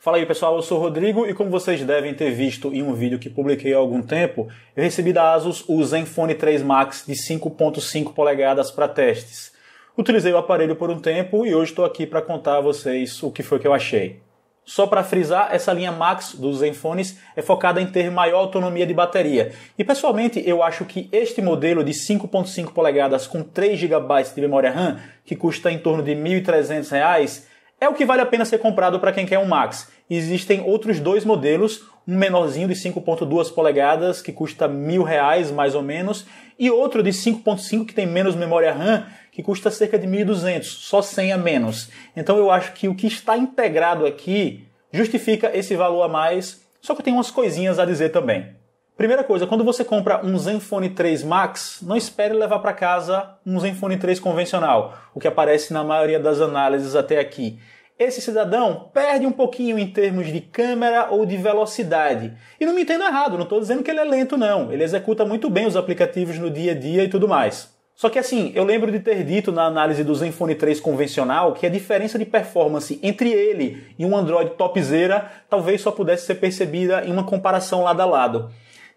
Fala aí pessoal, eu sou o Rodrigo e como vocês devem ter visto em um vídeo que publiquei há algum tempo, eu recebi da ASUS o Zenfone 3 Max de 5.5 polegadas para testes. Utilizei o aparelho por um tempo e hoje estou aqui para contar a vocês o que foi que eu achei. Só para frisar, essa linha Max dos Zenfones é focada em ter maior autonomia de bateria. E pessoalmente eu acho que este modelo de 5.5 polegadas com 3 GB de memória RAM, que custa em torno de R$ 1.300, é o que vale a pena ser comprado para quem quer um Max. Existem outros dois modelos, um menorzinho de 5.2 polegadas que custa R$ 1.000 mais ou menos, e outro de 5.5 que tem menos memória RAM, que custa cerca de 1.200, só 100 a menos. Então eu acho que o que está integrado aqui justifica esse valor a mais, só que eu tenho umas coisinhas a dizer também. Primeira coisa, quando você compra um Zenfone 3 Max, não espere levar para casa um Zenfone 3 convencional, o que aparece na maioria das análises até aqui. Esse cidadão perde um pouquinho em termos de câmera ou de velocidade. E não me entenda errado, não estou dizendo que ele é lento não, ele executa muito bem os aplicativos no dia a dia e tudo mais. Só que assim, eu lembro de ter dito na análise do Zenfone 3 convencional que a diferença de performance entre ele e um Android topzera talvez só pudesse ser percebida em uma comparação lado a lado.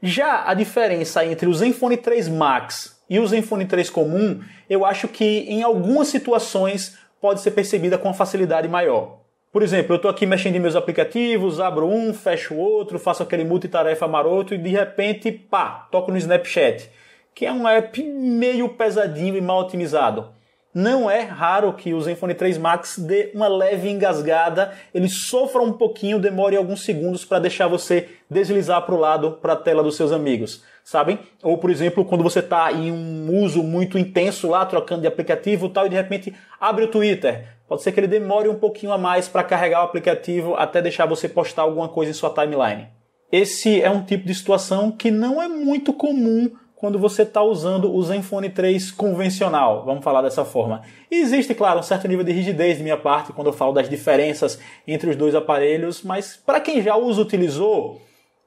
Já a diferença entre o Zenfone 3 Max e o Zenfone 3 comum, eu acho que em algumas situações pode ser percebida com uma facilidade maior. Por exemplo, eu estou aqui mexendo em meus aplicativos, abro um, fecho o outro, faço aquele multitarefa maroto e de repente, pá, toco no Snapchat, que é um app meio pesadinho e mal otimizado. Não é raro que o Zenfone 3 Max dê uma leve engasgada, ele sofra um pouquinho, demore alguns segundos para deixar você deslizar para o lado, para a tela dos seus amigos, sabem? Ou, por exemplo, quando você está em um uso muito intenso lá, trocando de aplicativo e tal, e de repente abre o Twitter. Pode ser que ele demore um pouquinho a mais para carregar o aplicativo até deixar você postar alguma coisa em sua timeline. Esse é um tipo de situação que não é muito comum quando você está usando o Zenfone 3 convencional, vamos falar dessa forma. E existe, claro, um certo nível de rigidez de minha parte quando eu falo das diferenças entre os dois aparelhos, mas para quem já os utilizou,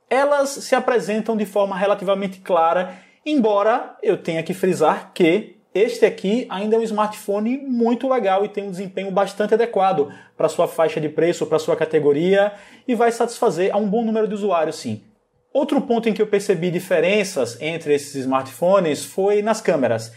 elas se apresentam de forma relativamente clara, embora eu tenha que frisar que este aqui ainda é um smartphone muito legal e tem um desempenho bastante adequado para sua faixa de preço, para sua categoria, e vai satisfazer a um bom número de usuários, sim. Outro ponto em que eu percebi diferenças entre esses smartphones foi nas câmeras.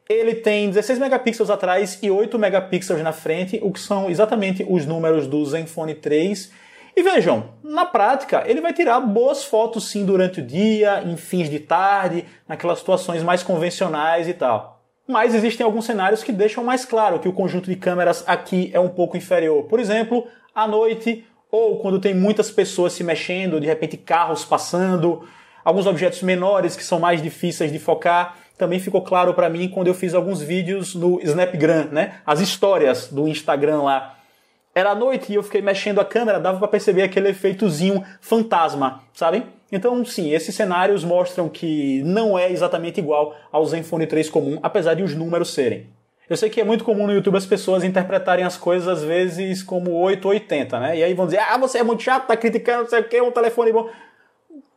Ele tem 16 megapixels atrás e 8 megapixels na frente, o que são exatamente os números do Zenfone 3. E vejam, na prática, ele vai tirar boas fotos sim durante o dia, em fins de tarde, naquelas situações mais convencionais e tal. Mas existem alguns cenários que deixam mais claro que o conjunto de câmeras aqui é um pouco inferior. Por exemplo, à noite, ou quando tem muitas pessoas se mexendo, de repente carros passando, alguns objetos menores que são mais difíceis de focar. Também ficou claro para mim quando eu fiz alguns vídeos no Snapgram, né? As histórias do Instagram lá. Era à noite e eu fiquei mexendo a câmera, dava para perceber aquele efeitozinho fantasma, sabem? Então, sim, esses cenários mostram que não é exatamente igual ao Zenfone 3 comum, apesar de os números serem. Eu sei que é muito comum no YouTube as pessoas interpretarem as coisas às vezes como 8 ou 80, né? E aí vão dizer, você é muito chato, tá criticando, não sei o que, um telefone bom.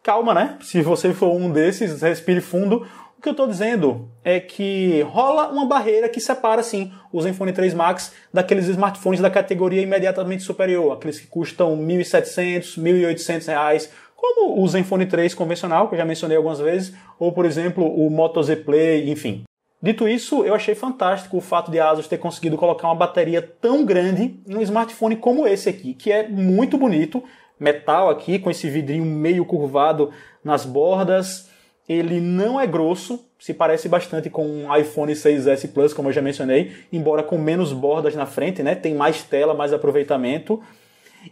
Calma, né? Se você for um desses, respire fundo. O que eu tô dizendo é que rola uma barreira que separa, sim, o Zenfone 3 Max daqueles smartphones da categoria imediatamente superior, aqueles que custam R$ 1.700, R$ 1.800, como o Zenfone 3 convencional, que eu já mencionei algumas vezes, ou, por exemplo, o Moto Z Play, enfim. Dito isso, eu achei fantástico o fato de a ASUS ter conseguido colocar uma bateria tão grande em um smartphone como esse aqui, que é muito bonito, metal aqui, com esse vidrinho meio curvado nas bordas. Ele não é grosso, se parece bastante com um iPhone 6S Plus, como eu já mencionei, embora com menos bordas na frente, né? Tem mais tela, mais aproveitamento.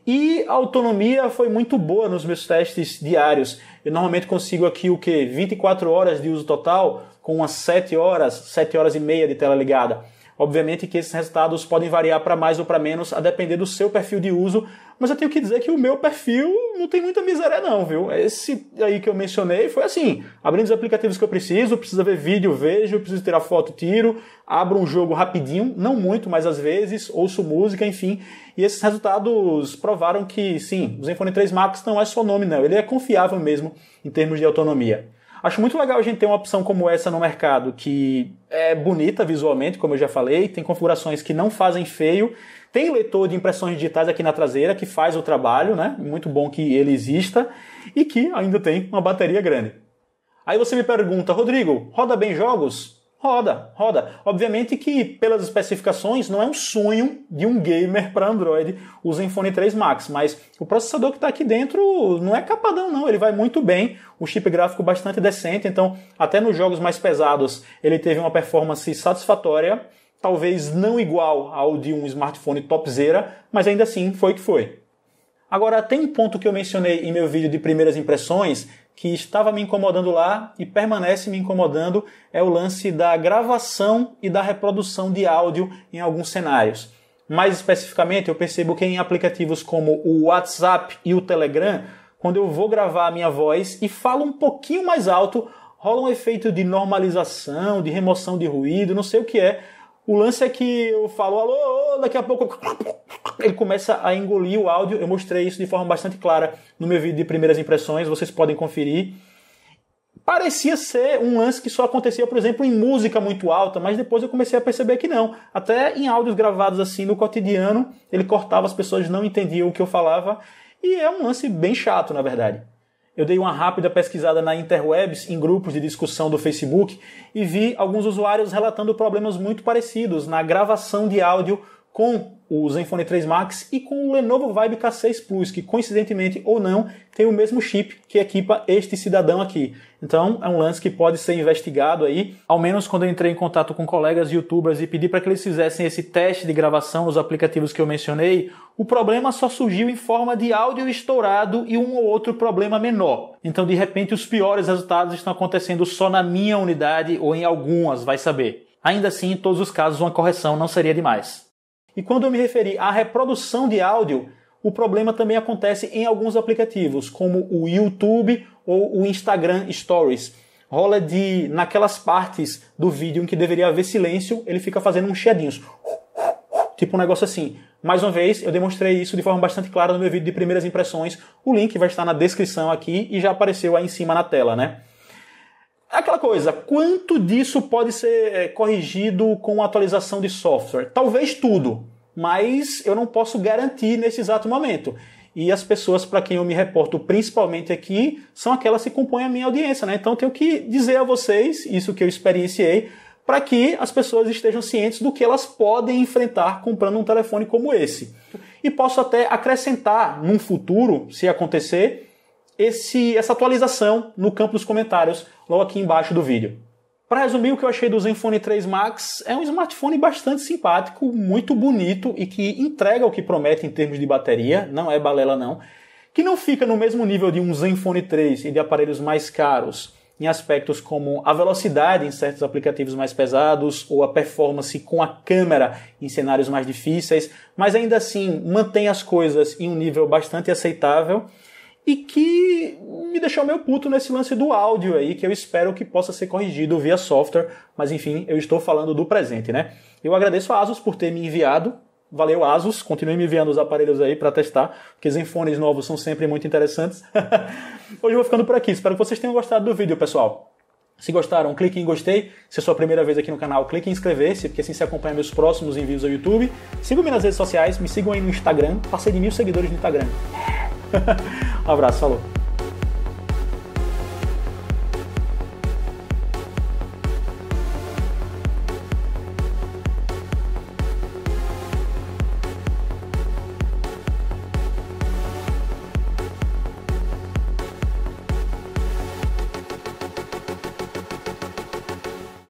E a autonomia foi muito boa nos meus testes diários. Eu normalmente consigo aqui 24 horas de uso total, com umas 7 horas e meia de tela ligada. Obviamente que esses resultados podem variar para mais ou para menos, a depender do seu perfil de uso, mas eu tenho que dizer que o meu perfil não tem muita miséria não, viu? Esse aí que eu mencionei foi assim, abrindo os aplicativos que eu preciso, precisa ver vídeo, vejo, preciso tirar foto, tiro, abro um jogo rapidinho, não muito, mas às vezes, ouço música, enfim, e esses resultados provaram que, sim, o Zenfone 3 Max não é só nome não, ele é confiável mesmo em termos de autonomia. Acho muito legal a gente ter uma opção como essa no mercado, que é bonita visualmente, como eu já falei, tem configurações que não fazem feio, tem leitor de impressões digitais aqui na traseira, que faz o trabalho, né? Muito bom que ele exista, e que ainda tem uma bateria grande. Aí você me pergunta, Rodrigo, roda bem jogos? Roda. Obviamente que, pelas especificações, não é um sonho de um gamer para Android o Zenfone 3 Max, mas o processador que está aqui dentro não é capadão não, ele vai muito bem, o chip gráfico bastante decente, então até nos jogos mais pesados ele teve uma performance satisfatória, talvez não igual ao de um smartphone topzera, mas ainda assim foi o que foi. Agora, tem um ponto que eu mencionei em meu vídeo de primeiras impressões, que estava me incomodando lá e permanece me incomodando, é o lance da gravação e da reprodução de áudio em alguns cenários. Mais especificamente, eu percebo que em aplicativos como o WhatsApp e o Telegram, quando eu vou gravar a minha voz e falo um pouquinho mais alto, rola um efeito de normalização, de remoção de ruído, não sei o que é. O lance é que eu falo, alô, daqui a pouco ele começa a engolir o áudio. Eu mostrei isso de forma bastante clara no meu vídeo de primeiras impressões, vocês podem conferir. Parecia ser um lance que só acontecia, por exemplo, em música muito alta, mas depois eu comecei a perceber que não. Até em áudios gravados assim no cotidiano, ele cortava, as pessoas não entendiam o que eu falava, e é um lance bem chato, na verdade. Eu dei uma rápida pesquisada na interwebs, em grupos de discussão do Facebook, e vi alguns usuários relatando problemas muito parecidos na gravação de áudio com o Zenfone 3 Max e com o Lenovo Vibe K6 Plus, que coincidentemente ou não, tem o mesmo chip que equipa este cidadão aqui. Então é um lance que pode ser investigado aí. Ao menos quando eu entrei em contato com colegas youtubers e pedi para que eles fizessem esse teste de gravação nos aplicativos que eu mencionei, o problema só surgiu em forma de áudio estourado e um ou outro problema menor. Então de repente os piores resultados estão acontecendo só na minha unidade ou em algumas, vai saber. Ainda assim, em todos os casos, uma correção não seria demais. E quando eu me referi à reprodução de áudio, o problema também acontece em alguns aplicativos, como o YouTube ou o Instagram Stories. Rola de, naquelas partes do vídeo em que deveria haver silêncio, ele fica fazendo uns chiadinhos. Tipo um negócio assim. Mais uma vez, eu demonstrei isso de forma bastante clara no meu vídeo de primeiras impressões. O link vai estar na descrição aqui e já apareceu aí em cima na tela, né? Aquela coisa, quanto disso pode ser corrigido com atualização de software? Talvez tudo, mas eu não posso garantir nesse exato momento. E as pessoas para quem eu me reporto principalmente aqui são aquelas que compõem a minha audiência, né? Então eu tenho que dizer a vocês, isso que eu experienciei, para que as pessoas estejam cientes do que elas podem enfrentar comprando um telefone como esse. E posso até acrescentar num futuro, se acontecer, essa atualização no campo dos comentários, logo aqui embaixo do vídeo. Para resumir, o que eu achei do Zenfone 3 Max é um smartphone bastante simpático, muito bonito e que entrega o que promete em termos de bateria, não é balela não, que não fica no mesmo nível de um Zenfone 3 e de aparelhos mais caros, em aspectos como a velocidade em certos aplicativos mais pesados ou a performance com a câmera em cenários mais difíceis, mas ainda assim mantém as coisas em um nível bastante aceitável e que me deixou meio puto nesse lance do áudio aí, que eu espero que possa ser corrigido via software, mas enfim, eu estou falando do presente, né? Eu agradeço a Asus por ter me enviado, valeu Asus, continue me enviando os aparelhos aí para testar, porque Zenfones novos são sempre muito interessantes. Hoje eu vou ficando por aqui, espero que vocês tenham gostado do vídeo, pessoal. Se gostaram, clique em gostei. Se é a sua primeira vez aqui no canal, clique em inscrever-se, porque assim você acompanha meus próximos envios ao YouTube. Sigam-me nas redes sociais, me sigam aí no Instagram, passei de 1000 seguidores no Instagram. Um abraço, falou!